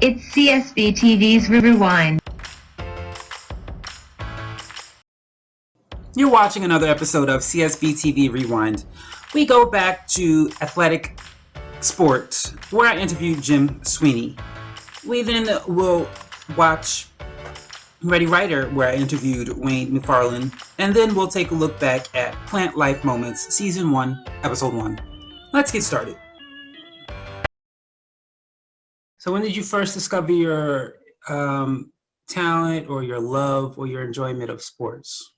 It's CSB TV's Rewind. You're watching another episode of CSB TV Rewind. We go back to athletic sports, where I interviewed Jim Sweeney. We then will watch Ready Writer, where I interviewed Wayne McFarland, and then we'll take a look back at Plant Life Moments, Season 1, Episode 1. Let's get started. So when did you first discover your talent or your love or your enjoyment of sports?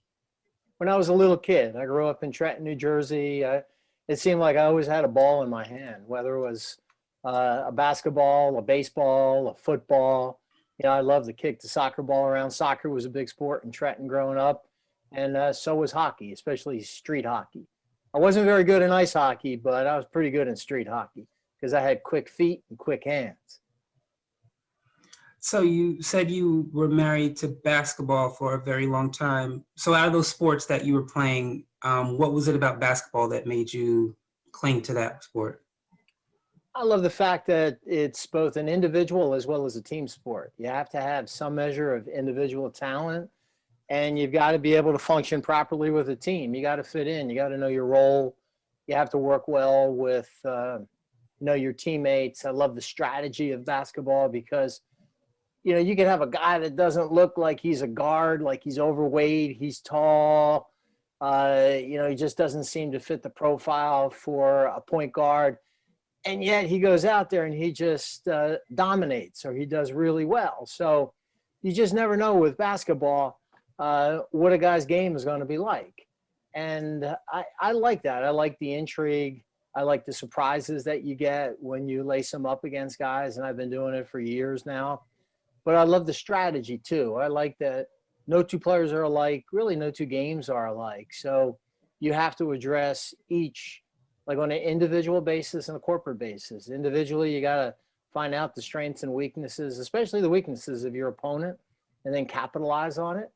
When I was a little kid. I grew up in Trenton, New Jersey. It seemed like I always had a ball in my hand, whether it was a basketball, a baseball, a football. I loved to kick the soccer ball around. Soccer was a big sport in Trenton growing up, and so was hockey, especially street hockey. I wasn't very good in ice hockey, but I was pretty good in street hockey because I had quick feet and quick hands. So you said you were married to basketball for a very long time. So out of those sports that you were playing, what was it about basketball that made you cling to that sport? I love the fact that it's both an individual as well as a team sport. You have to have some measure of individual talent, and you've got to be able to function properly with a team. You got to fit in. You got to know your role. You have to work well with your teammates. I love the strategy of basketball because you can have a guy that doesn't look like he's a guard, like he's overweight, he's tall. He just doesn't seem to fit the profile for a point guard. And yet he goes out there and he just dominates, or he does really well. So you just never know with basketball what a guy's game is going to be like. And I like that. I like the intrigue. I like the surprises that you get when you lace them up against guys. And I've been doing it for years now. But I love the strategy too. I like that no two players are alike. Really, no two games are alike. So you have to address each, like on an individual basis and a corporate basis. Individually, you got to find out the strengths and weaknesses, especially the weaknesses of your opponent, and then capitalize on it.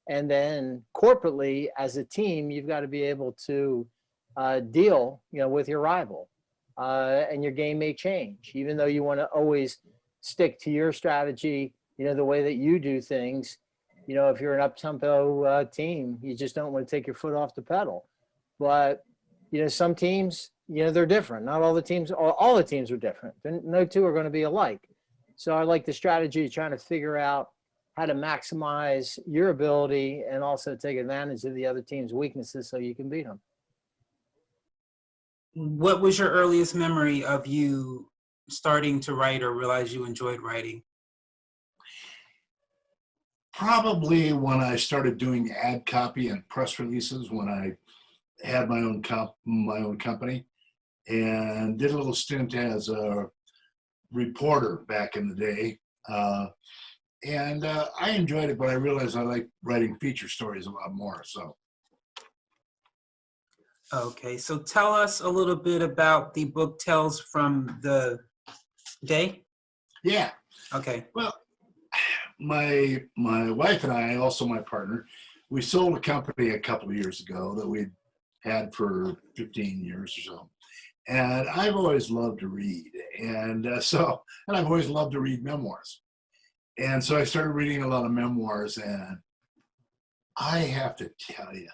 And then corporately, as a team, you've got to be able to deal, with your rival. And your game may change, even though you want to always stick to your strategy, the way that you do things. If you're an up-tempo team, you just don't want to take your foot off the pedal. But, some teams, they're different. Not all the teams, all the teams are different. No two are going to be alike. So I like the strategy of trying to figure out how to maximize your ability and also take advantage of the other team's weaknesses so you can beat them. What was your earliest memory of you starting to write or realize you enjoyed writing? Probably when I started doing ad copy and press releases, when I had my own company, and did a little stint as a reporter back in the day. And I enjoyed it, but I realized I like writing feature stories a lot more. So. Okay, so tell us a little bit about the book Tales from the Day. Yeah. Okay. Well, my wife and I, also my partner, we sold a company a couple of years ago that we'd had for 15 years or so. And I've always loved to read. And I've always loved to read memoirs. And so I started reading a lot of memoirs, and I have to tell you,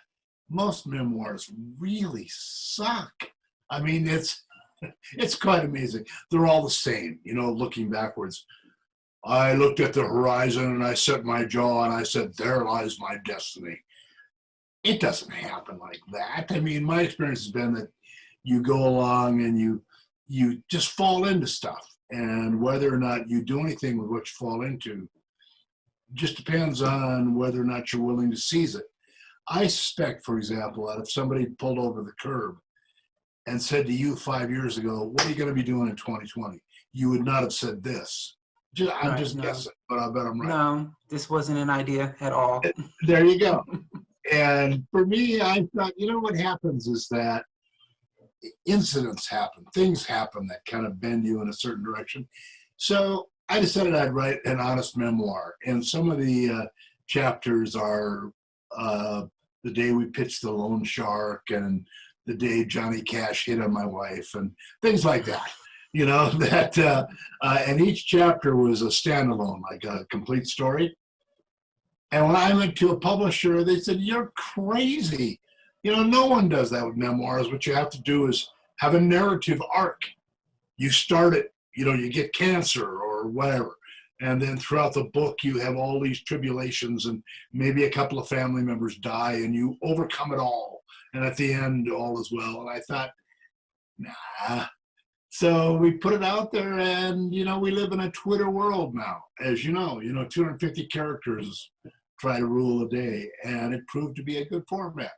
most memoirs really suck. I mean, it's quite amazing. They're all the same, looking backwards. I looked at the horizon and I set my jaw and I said, there lies my destiny. It doesn't happen like that. I mean, my experience has been that you go along and you just fall into stuff. And whether or not you do anything with what you fall into just depends on whether or not you're willing to seize it. I suspect, for example, that if somebody pulled over the curb and said to you 5 years ago, what are you going to be doing in 2020? You would not have said this. I'm just guessing, but I bet I'm right. No, this wasn't an idea at all. There you go. And for me, I thought, what happens is that incidents happen, things happen that kind of bend you in a certain direction. So I decided I'd write an honest memoir. And some of the chapters are the day we pitched the loan shark and the day Johnny Cash hit on my wife and things like that. you know, that, and each chapter was a standalone, like a complete story. And when I went to a publisher, they said, "You're crazy. You know, no one does that with memoirs. What you have to do is have a narrative arc. You start it, you know, you get cancer or whatever. And then throughout the book, you have all these tribulations and maybe a couple of family members die and you overcome it all. And at the end, all is well." And I thought, nah. So we put it out there, and, you know, we live in a Twitter world now, as you know, 250 characters try to rule a day. And it proved to be a good format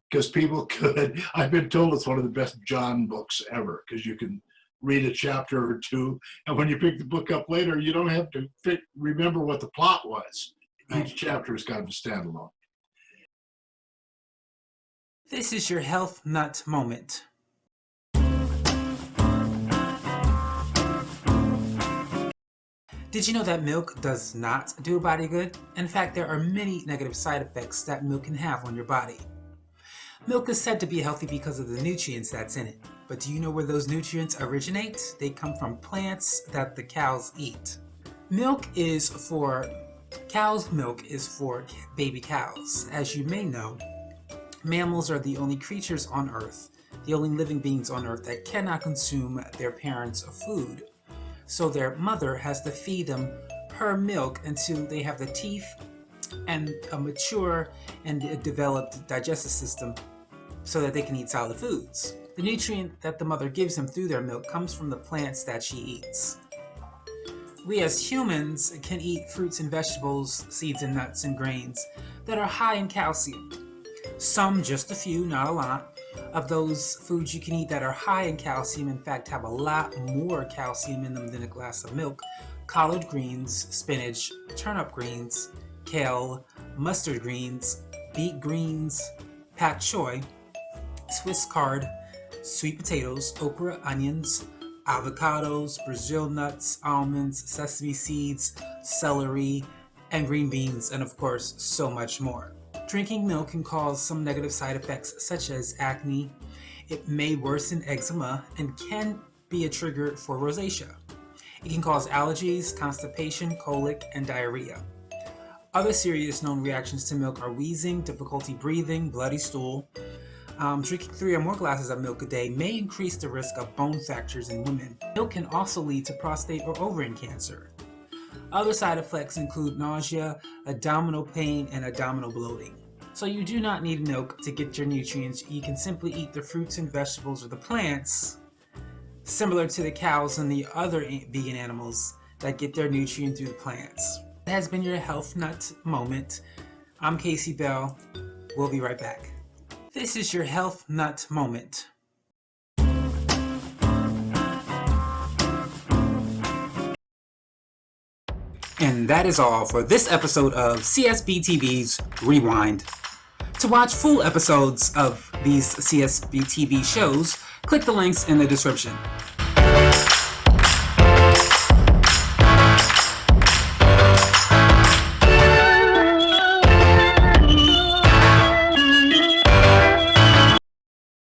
because people could, I've been told it's one of the best John books ever because you can read a chapter or two, and when you pick the book up later, you don't have to remember what the plot was. Each chapter is kind of a standalone. This is your health nut moment. Did you know that milk does not do a body good? In fact, there are many negative side effects that milk can have on your body. Milk is said to be healthy because of the nutrients that's in it. But do you know where those nutrients originate? They come from plants that the cows eat. Cow's milk is for baby cows. As you may know, mammals are the only creatures on Earth, the only living beings on Earth that cannot consume their parents' food. So their mother has to feed them her milk until they have the teeth and a mature and a developed digestive system so that they can eat solid foods. The nutrient that the mother gives them through their milk comes from the plants that she eats. We as humans can eat fruits and vegetables, seeds and nuts and grains that are high in calcium. Some, just a few, not a lot, of those foods you can eat that are high in calcium, in fact, have a lot more calcium in them than a glass of milk. Collard greens, spinach, turnip greens, kale, mustard greens, beet greens, pak choi, Swiss chard, sweet potatoes, okra, onions, avocados, Brazil nuts, almonds, sesame seeds, celery, and green beans, and of course, so much more. Drinking milk can cause some negative side effects such as acne. It may worsen eczema and can be a trigger for rosacea. It can cause allergies, constipation, colic, and diarrhea. Other serious known reactions to milk are wheezing, difficulty breathing, bloody stool. Drinking 3 or more glasses of milk a day may increase the risk of bone fractures in women. Milk can also lead to prostate or ovarian cancer. Other side effects include nausea, abdominal pain, and abdominal bloating. So you do not need milk to get your nutrients. You can simply eat the fruits and vegetables or the plants, similar to the cows and the other vegan animals that get their nutrients through the plants. That has been your Health Nut Moment. I'm Casey Bell. We'll be right back. This is your Health Nut Moment. And that is all for this episode of CSB TV's Rewind. To watch full episodes of these CSB TV shows, click the links in the description.